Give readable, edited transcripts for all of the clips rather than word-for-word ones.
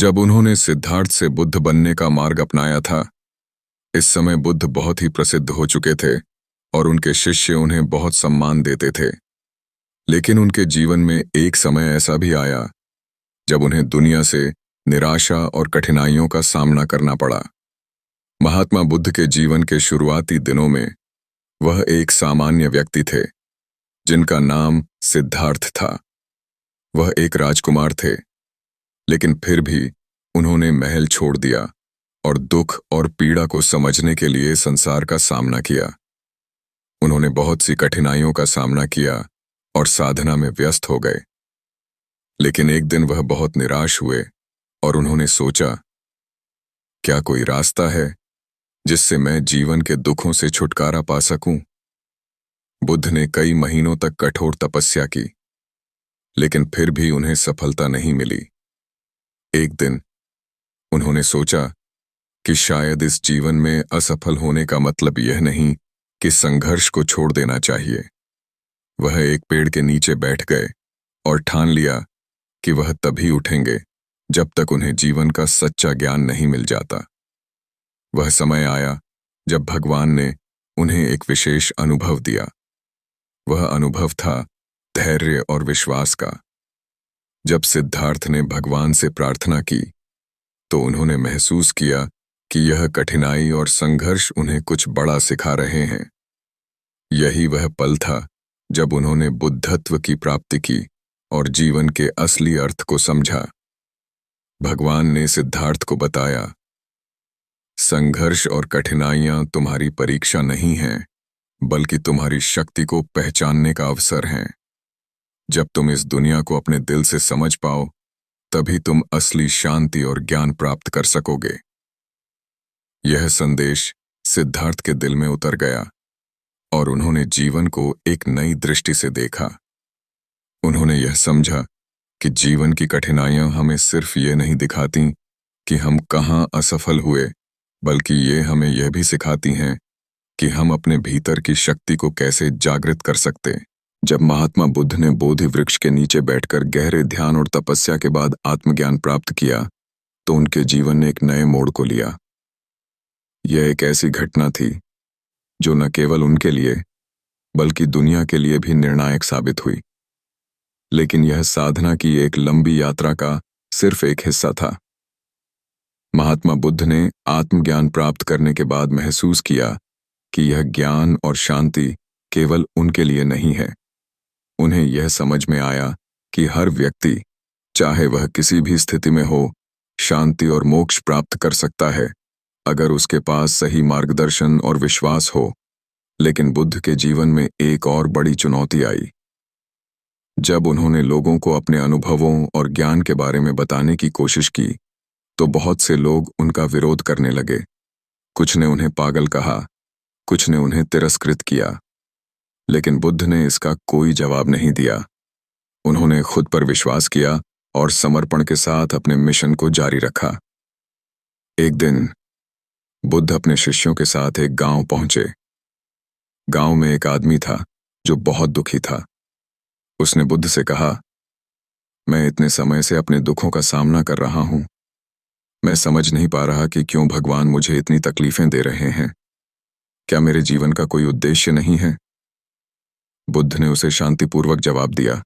जब उन्होंने सिद्धार्थ से बुद्ध बनने का मार्ग अपनाया था, इस समय बुद्ध बहुत ही प्रसिद्ध हो चुके थे और उनके शिष्य उन्हें बहुत सम्मान देते थे। लेकिन उनके जीवन में एक समय ऐसा भी आया जब उन्हें दुनिया से निराशा और कठिनाइयों का सामना करना पड़ा। महात्मा बुद्ध के जीवन के शुरुआती दिनों में वह एक सामान्य व्यक्ति थे जिनका नाम सिद्धार्थ था। वह एक राजकुमार थे, लेकिन फिर भी उन्होंने महल छोड़ दिया और दुख और पीड़ा को समझने के लिए संसार का सामना किया। उन्होंने बहुत सी कठिनाइयों का सामना किया और साधना में व्यस्त हो गए। लेकिन एक दिन वह बहुत निराश हुए और उन्होंने सोचा, क्या कोई रास्ता है जिससे मैं जीवन के दुखों से छुटकारा पा सकूं? बुद्ध ने कई महीनों तक कठोर तपस्या की, लेकिन फिर भी उन्हें सफलता नहीं मिली। एक दिन उन्होंने सोचा कि शायद इस जीवन में असफल होने का मतलब यह नहीं कि संघर्ष को छोड़ देना चाहिए। वह एक पेड़ के नीचे बैठ गए और ठान लिया कि वह तभी उठेंगे जब तक उन्हें जीवन का सच्चा ज्ञान नहीं मिल जाता। वह समय आया जब भगवान ने उन्हें एक विशेष अनुभव दिया। वह अनुभव था धैर्य और विश्वास का। जब सिद्धार्थ ने भगवान से प्रार्थना की तो उन्होंने महसूस किया कि यह कठिनाई और संघर्ष उन्हें कुछ बड़ा सिखा रहे हैं। यही वह पल था जब उन्होंने बुद्धत्व की प्राप्ति की और जीवन के असली अर्थ को समझा। भगवान ने सिद्धार्थ को बताया, संघर्ष और कठिनाइयां तुम्हारी परीक्षा नहीं हैं, बल्कि तुम्हारी शक्ति को पहचानने का अवसर हैं। जब तुम इस दुनिया को अपने दिल से समझ पाओ, तभी तुम असली शांति और ज्ञान प्राप्त कर सकोगे। यह संदेश सिद्धार्थ के दिल में उतर गया और उन्होंने जीवन को एक नई दृष्टि से देखा। उन्होंने यह समझा कि जीवन की कठिनाइयां हमें सिर्फ ये नहीं दिखाती कि हम कहाँ असफल हुए, बल्कि ये हमें यह भी सिखाती हैं कि हम अपने भीतर की शक्ति को कैसे जागृत कर सकते। जब महात्मा बुद्ध ने बोधि वृक्ष के नीचे बैठकर गहरे ध्यान और तपस्या के बाद आत्मज्ञान प्राप्त किया, तो उनके जीवन ने एक नए मोड़ को लिया। यह एक ऐसी घटना थी जो न केवल उनके लिए बल्कि दुनिया के लिए भी निर्णायक साबित हुई। लेकिन यह साधना की एक लंबी यात्रा का सिर्फ एक हिस्सा था। महात्मा बुद्ध ने आत्मज्ञान प्राप्त करने के बाद महसूस किया कि यह ज्ञान और शांति केवल उनके लिए नहीं है। उन्हें यह समझ में आया कि हर व्यक्ति, चाहे वह किसी भी स्थिति में हो, शांति और मोक्ष प्राप्त कर सकता है अगर उसके पास सही मार्गदर्शन और विश्वास हो। लेकिन बुद्ध के जीवन में एक और बड़ी चुनौती आई। जब उन्होंने लोगों को अपने अनुभवों और ज्ञान के बारे में बताने की कोशिश की, तो बहुत से लोग उनका विरोध करने लगे। कुछ ने उन्हें पागल कहा, कुछ ने उन्हें तिरस्कृत किया, लेकिन बुद्ध ने इसका कोई जवाब नहीं दिया। उन्होंने खुद पर विश्वास किया और समर्पण के साथ अपने मिशन को जारी रखा। एक दिन बुद्ध अपने शिष्यों के साथ एक गांव पहुंचे। गांव में एक आदमी था जो बहुत दुखी था। उसने बुद्ध से कहा, मैं इतने समय से अपने दुखों का सामना कर रहा हूं। मैं समझ नहीं पा रहा कि क्यों भगवान मुझे इतनी तकलीफें दे रहे हैं। क्या मेरे जीवन का कोई उद्देश्य नहीं है? बुद्ध ने उसे शांतिपूर्वक जवाब दिया,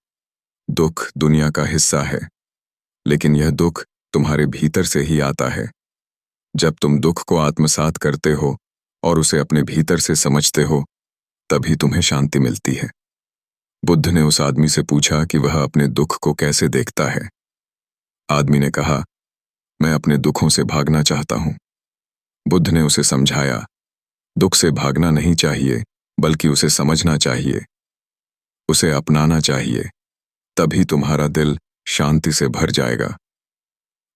दुख दुनिया का हिस्सा है, लेकिन यह दुख तुम्हारे भीतर से ही आता है। जब तुम दुख को आत्मसात करते हो और उसे अपने भीतर से समझते हो, तभी तुम्हें शांति मिलती है। बुद्ध ने उस आदमी से पूछा कि वह अपने दुख को कैसे देखता है। आदमी ने कहा, मैं अपने दुखों से भागना चाहता हूं। बुद्ध ने उसे समझाया, दुख से भागना नहीं चाहिए, बल्कि उसे समझना चाहिए, उसे अपनाना चाहिए। तभी तुम्हारा दिल शांति से भर जाएगा।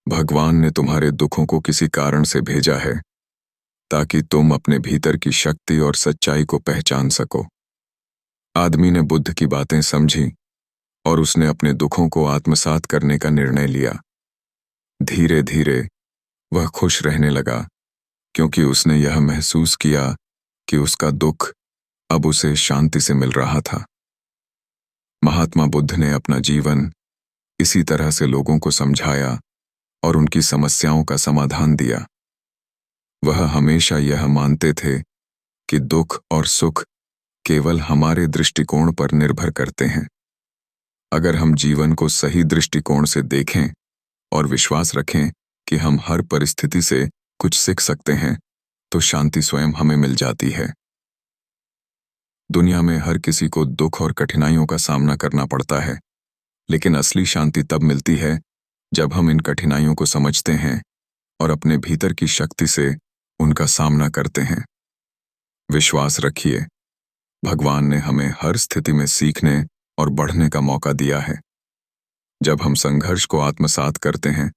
भगवान ने तुम्हारे दुखों को किसी कारण से भेजा है, ताकि तुम अपने भीतर की शक्ति और सच्चाई को पहचान सको। आदमी ने बुद्ध की बातें समझी और उसने अपने दुखों को आत्मसात करने का निर्णय लिया। धीरे धीरे वह खुश रहने लगा, क्योंकि उसने यह महसूस किया कि उसका दुख अब उसे शांति से मिल रहा था। महात्मा बुद्ध ने अपना जीवन इसी तरह से लोगों को समझाया और उनकी समस्याओं का समाधान दिया। वह हमेशा यह मानते थे कि दुख और सुख केवल हमारे दृष्टिकोण पर निर्भर करते हैं। अगर हम जीवन को सही दृष्टिकोण से देखें और विश्वास रखें कि हम हर परिस्थिति से कुछ सीख सकते हैं, तो शांति स्वयं हमें मिल जाती है। दुनिया में हर किसी को दुख और कठिनाइयों का सामना करना पड़ता है, लेकिन असली शांति तब मिलती है जब हम इन कठिनाइयों को समझते हैं और अपने भीतर की शक्ति से उनका सामना करते हैं। विश्वास रखिए, भगवान ने हमें हर स्थिति में सीखने और बढ़ने का मौका दिया है। जब हम संघर्ष को आत्मसात करते हैं,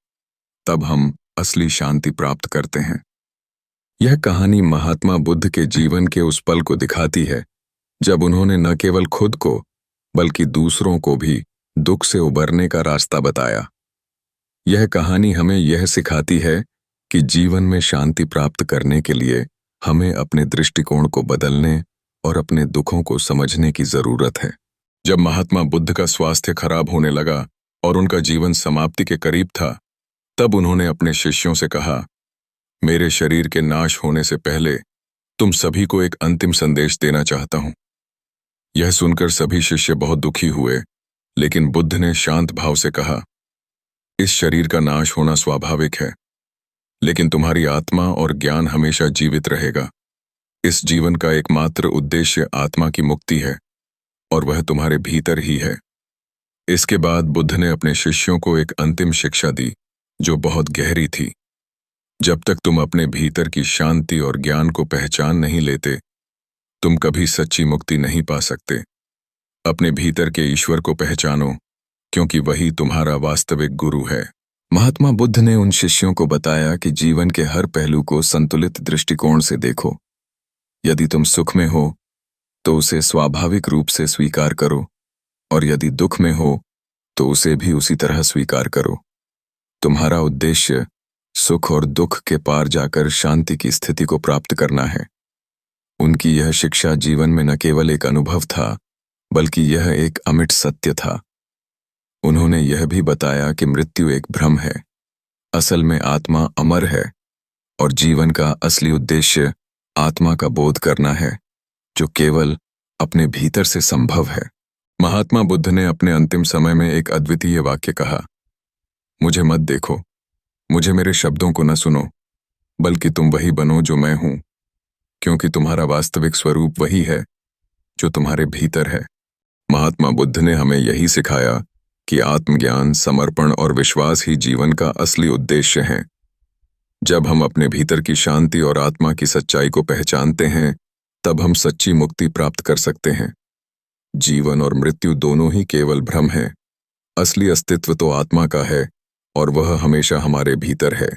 तब हम असली शांति प्राप्त करते हैं। यह कहानी महात्मा बुद्ध के जीवन के उस पल को दिखाती है जब उन्होंने न केवल खुद को बल्कि दूसरों को भी दुख से उबरने का रास्ता बताया। यह कहानी हमें यह सिखाती है कि जीवन में शांति प्राप्त करने के लिए हमें अपने दृष्टिकोण को बदलने और अपने दुखों को समझने की जरूरत है। जब महात्मा बुद्ध का स्वास्थ्य खराब होने लगा और उनका जीवन समाप्ति के करीब था, तब उन्होंने अपने शिष्यों से कहा, मेरे शरीर के नाश होने से पहले तुम सभी को एक अंतिम संदेश देना चाहता हूं। यह सुनकर सभी शिष्य बहुत दुखी हुए, लेकिन बुद्ध ने शांत भाव से कहा, इस शरीर का नाश होना स्वाभाविक है, लेकिन तुम्हारी आत्मा और ज्ञान हमेशा जीवित रहेगा। इस जीवन का एकमात्र उद्देश्य आत्मा की मुक्ति है और वह तुम्हारे भीतर ही है। इसके बाद बुद्ध ने अपने शिष्यों को एक अंतिम शिक्षा दी जो बहुत गहरी थी। जब तक तुम अपने भीतर की शांति और ज्ञान को पहचान नहीं लेते, तुम कभी सच्ची मुक्ति नहीं पा सकते। अपने भीतर के ईश्वर को पहचानो, क्योंकि वही तुम्हारा वास्तविक गुरु है। महात्मा बुद्ध ने उन शिष्यों को बताया कि जीवन के हर पहलू को संतुलित दृष्टिकोण से देखो। यदि तुम सुख में हो तो उसे स्वाभाविक रूप से स्वीकार करो, और यदि दुख में हो तो उसे भी उसी तरह स्वीकार करो। तुम्हारा उद्देश्य सुख और दुख के पार जाकर शांति की स्थिति को प्राप्त करना है। उनकी यह शिक्षा जीवन में न केवल एक अनुभव था, बल्कि यह एक अमिट सत्य था। उन्होंने यह भी बताया कि मृत्यु एक भ्रम है, असल में आत्मा अमर है और जीवन का असली उद्देश्य आत्मा का बोध करना है, जो केवल अपने भीतर से संभव है। महात्मा बुद्ध ने अपने अंतिम समय में एक अद्वितीय वाक्य कहा, मुझे मत देखो, मुझे मेरे शब्दों को न सुनो, बल्कि तुम वही बनो जो मैं हूं, क्योंकि तुम्हारा वास्तविक स्वरूप वही है जो तुम्हारे भीतर है। महात्मा बुद्ध ने हमें यही सिखाया कि आत्मज्ञान, समर्पण और विश्वास ही जीवन का असली उद्देश्य है। जब हम अपने भीतर की शांति और आत्मा की सच्चाई को पहचानते हैं, तब हम सच्ची मुक्ति प्राप्त कर सकते हैं। जीवन और मृत्यु दोनों ही केवल भ्रम हैं। असली अस्तित्व तो आत्मा का है और वह हमेशा हमारे भीतर है।